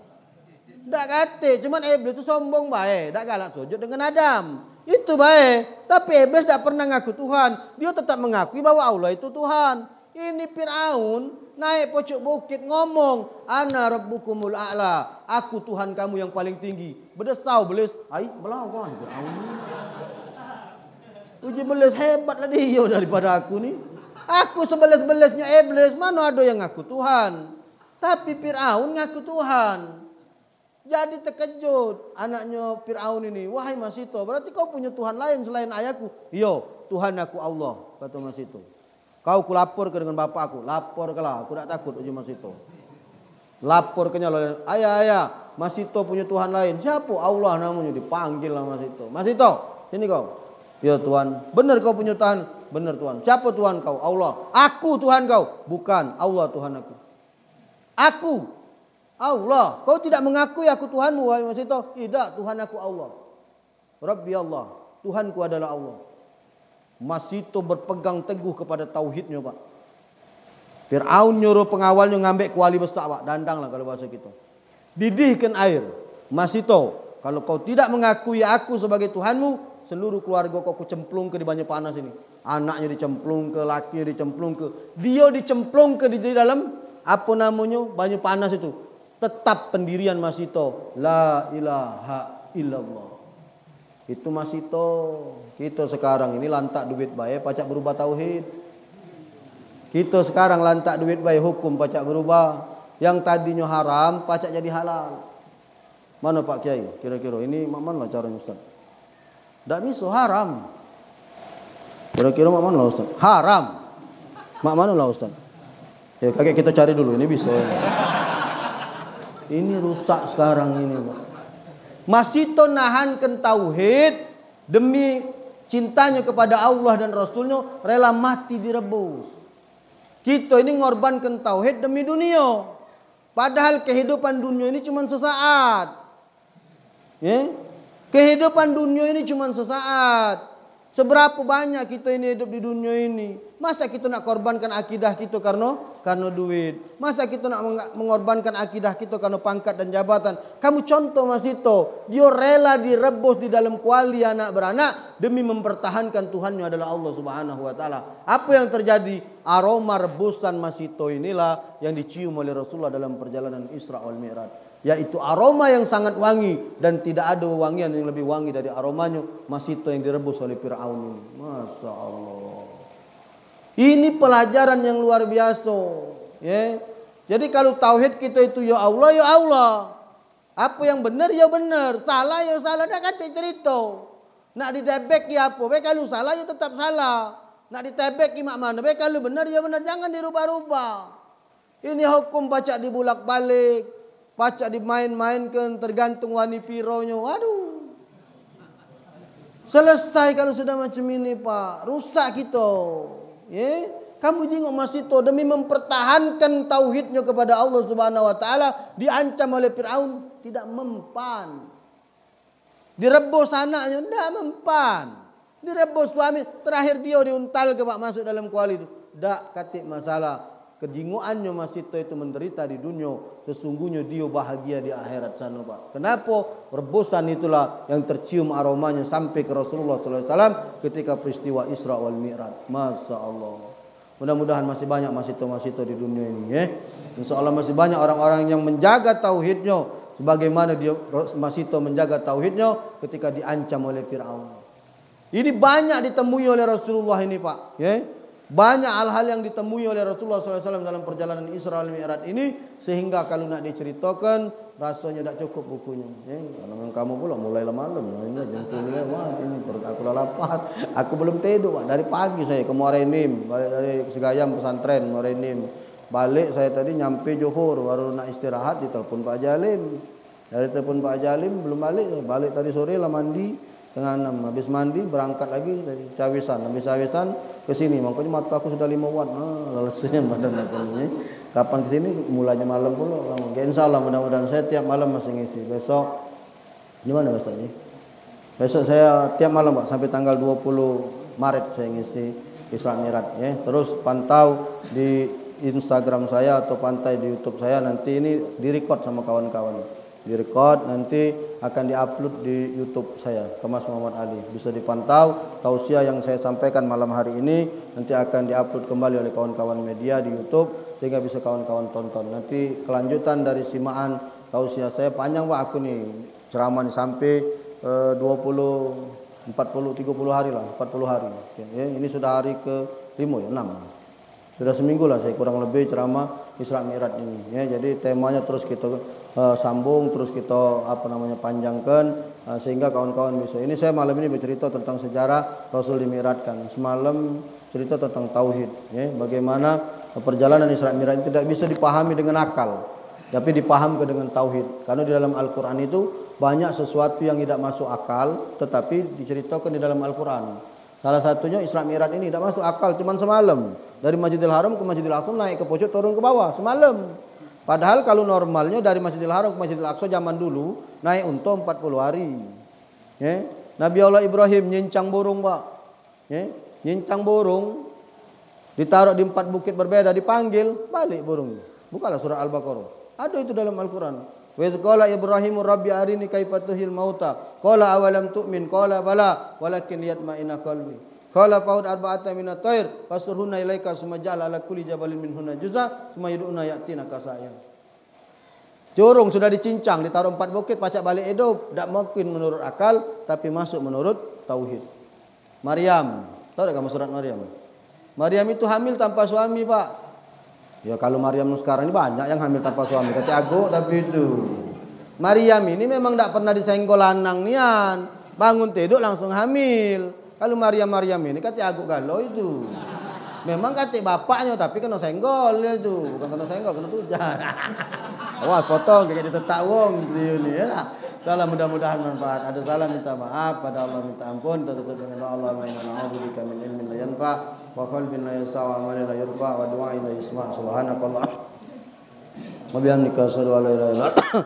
Tak kata, cuman iblis itu sombong baik, tak galak sujud dengan Adam. Itu baik, tapi iblis tak pernah ngaku Tuhan. Dia tetap mengakui bahwa Allah itu Tuhan. Ini Fir'aun naik pojok bukit ngomong, Ana rabbukumul a'la, aku Tuhan kamu yang paling tinggi. Berdesau belis, melawan Fir'aun. Uji belis hebatlah dia daripada aku nih. Aku sebelis-belisnya iblis, mana ada yang ngaku Tuhan. Tapi Fir'aun ngaku Tuhan. Jadi terkejut anaknya Fir'aun ini. Wahai Masito, berarti kau punya Tuhan lain selain ayahku? Iya, Tuhan aku Allah, kata Masito. Kau kulapor ke dengan bapak aku. Lapor ke lah, aku tak takut uji Masito. Lapor ke nyala. Ayah, Masito punya Tuhan lain. Siapa? Allah namanya. Dipanggil lah Masito. Masito, sini kau. Ya Tuhan, benar kau punya Tuhan. Benar Tuhan. Siapa Tuhan kau? Allah. Aku Tuhan kau. Bukan, Allah Tuhan aku. Aku Allah. Kau tidak mengakui aku Tuhanmu wahai Masito? Tidak, Tuhan aku Allah. Rabbi Allah. Tuhanku adalah Allah. Masito berpegang teguh kepada tauhidnya Pak. Fir'aun nyuruh pengawalnya ngambil kuali besar Pak. Dandang lah kalau bahasa kita. Didihkan air. Masito, kalau kau tidak mengakui aku sebagai Tuhanmu, seluruh keluarga kau cemplung ke di banyak panas ini. Anaknya dicemplung ke, lakinya dicemplung ke. Dia dicemplung ke di dalam apa namanya banyak panas itu. Tetap pendirian Masito, la ilaha illallah. Itu Masito. Kita sekarang ini lantak duit baik, pacak berubah tauhid. Kita sekarang lantak duit baik, hukum pacak berubah. Yang tadinya haram, pacak jadi halal. Mana Pak Kiai? Kira-kira ini mana caranya Ustaz? Tak bisa, haram. Kira-kira mana lah Ustaz? Haram. Mak mana lah Ustaz? Ya kakek kita cari dulu ini bisa. Ini rusak sekarang ini, Pak. Masito nahankan tauhid demi cintanya kepada Allah dan Rasulnya rela mati direbus. Kita ini ngorbankan tauhid demi dunia. Padahal kehidupan dunia ini cuma sesaat. Ya? Kehidupan dunia ini cuma sesaat. Seberapa banyak kita ini hidup di dunia ini? Masa kita nak korbankan akidah kita karena duit? Masa kita nak mengorbankan akidah kita karena pangkat dan jabatan? Kamu contoh Mas Ito, dia rela direbus di dalam kuali anak beranak demi mempertahankan Tuhannya adalah Allah Subhanahu wa taala. Apa yang terjadi? Aroma rebusan Mas Ito inilah yang dicium oleh Rasulullah dalam perjalanan Isra wal Mi'raj. Yaitu aroma yang sangat wangi dan tidak ada wangian yang lebih wangi dari aromanya Masito yang direbus oleh Fir'aun ini. Masya Allah. Ini pelajaran yang luar biasa. Ya. Jadi kalau tauhid kita itu ya Allah, ya Allah. Apa yang benar ya benar, salah ya salah. Nak kata cerita. Nak ditebek ya apa? Baik kalau salah ya tetap salah. Nak ditebek mak mana? Baik kalau benar ya benar, jangan dirubah-rubah. Ini hukum baca dibulak-balik. Pacak dimain-mainkan tergantung wani pironya. Waduh. Selesai kalau sudah macam ini Pak. Rusak kita. Ya? Kamu jengok Masito demi mempertahankan tauhidnya kepada Allah Subhanahu wa taala diancam oleh Firaun, tidak mempan. Direbus anaknya, tidak mempan. Direbus suami, terakhir dia diuntal ke Pak masuk dalam kuali itu. Tak katik masalah. Kedinguannya Masito itu menderita di dunia, sesungguhnya dia bahagia di akhirat sana Pak. Kenapa? Rebusan itulah yang tercium aromanya sampai ke Rasulullah SAW ketika peristiwa Isra wal Mi'raj. Masya Allah. Mudah-mudahan masih banyak Masito di dunia ini. Ya. Insya Allah masih banyak orang-orang yang menjaga tauhidnya, sebagaimana dia Masito menjaga tauhidnya ketika diancam oleh Fir'aun. Ini banyak ditemui oleh Rasulullah ini Pak. Ya. Banyak hal-hal yang ditemui oleh Rasulullah SAW dalam perjalanan Isra wal Mi'raj ini, sehingga kalau nak diceritakan rasanya tak cukup bukunya. Kalau kamu pula mulai malam, ini jemput ini perut aku lapar. Aku belum tidur Pak. Dari pagi saya ke Morenim, balik dari Segayam pesantren Morenim. Balik saya tadi nyampe Johor, baru nak istirahat ditelepon Pak Jalim. Dari telepon Pak Jalim belum balik tadi sore lah mandi. Setengah 6 habis mandi berangkat lagi dari Cawisan, habis Cawisan ke sini. Makanya mata aku sudah 5 watt. Lalesnya badan aku ini. Kapan ke sini? Mulanya malam pula. Insyaallah mudah-mudahan saya tiap malam masih ngisi. Besok gimana besoknya? Besok saya tiap malam Pak sampai tanggal 20 Maret saya ngisi Isra Mi'raj ya. Terus pantau di Instagram saya atau pantai di YouTube saya, nanti ini direkod sama kawan-kawan. Direkod nanti akan diupload di YouTube saya, Kemas Muhammad Ali. Bisa dipantau tausiah yang saya sampaikan malam hari ini nanti akan diupload kembali oleh kawan-kawan media di YouTube sehingga bisa kawan-kawan tonton. Nanti kelanjutan dari simaan tausiah saya panjang Pak, aku nih ceramah sampai 20 40 30 hari lah, 40 hari. Ya, ini sudah hari ke-5 ya, 6. Sudah seminggu lah saya kurang lebih ceramah Isra Mi'raj ini. Ya, jadi temanya terus kita sambung, terus kita panjangkan sehingga kawan-kawan bisa. Ini saya malam ini bercerita tentang sejarah Rasul dimi'rajkan. Semalam cerita tentang tauhid. Ya, bagaimana perjalanan Isra Mi'raj tidak bisa dipahami dengan akal, tapi dipahamkan dengan tauhid. Karena di dalam Al-Quran itu banyak sesuatu yang tidak masuk akal, tetapi diceritakan di dalam Al-Quran. Salah satunya Isra Mi'raj ini tidak masuk akal, cuman semalam. Dari Masjidil Haram ke Masjidil Aqsa naik ke pucuk turun ke bawah semalam. Padahal kalau normalnya dari Masjidil Haram ke Masjidil Aqsa zaman dulu naik unta 40 hari. Ya. Nabi Allah Ibrahim nyincang burung Pak. Ya. Nyincang burung ditaruh di 4 bukit berbeda, dipanggil balik burung. Bukalah surah Al-Baqarah. Ada itu dalam Al-Quran. Wa idz qala Ibrahimu rabbi arini kaifa tuhil mauta qala awalam tu'min qala bala walakin liyatma'inna qalbi. Qala fa'ud arba'atan minat tayr fasurhunna ilaika summa ja'ala ala kulli jabalin minhunna juz'a summa yud'una ya'tina kasaya. Curung sudah dicincang, ditaruh 4 bukit, pacak balik hidup. Tak mungkin menurut akal, tapi masuk menurut tauhid. Maryam, tahu tak kamu surat Maryam? Maryam itu hamil tanpa suami Pak. Ya kalau Maryam sekarang ini banyak yang hamil tanpa suami. Kata aku tapi itu. Maryam ini memang tak pernah disenggol lanang nian. Bangun tidur langsung hamil. Kalau Maryam ini kata aku galau itu. Memang kata bapaknya tapi kena senggol dia tu. Bukan kena senggol, kena tujan. Awas potong kayak ditetak wong dia ni ya. Salam mudah-mudahan manfaat. Ada salah minta maaf, pada Allah minta ampun. Tutup dengan Allah inna na'udzubika min ilmin la yanfa wa qalbin la yas'a wa amalin la yurfa wa du'ain la yusma'. Subhanakallah. Wa bihamdika asyhadu an la ilaha illa anta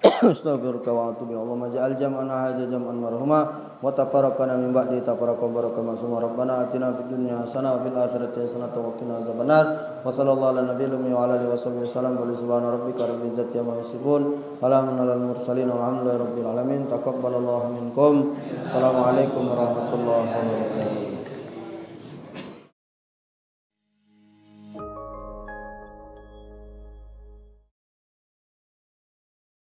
astaghfiruka wa atubu ilaik. Allahumma ja'al jam'ana hadza jam'an marhuma wa tafarraqana min ba'di tafarraqan barakallahu summa rabbana atina fid dunya hasanah wa fil akhirati hasanah wa qina adzabannar. Wa sallallahu ala nabiyil ummi wa ala alihi wasallam subhana rabbika rabbil izzati amma yasifun wa salamun alal mursalin walhamdulillahi rabbil alamin. Taqabbalallahu minkum. Assalamualaikum warahmatullahi wabarakatuh.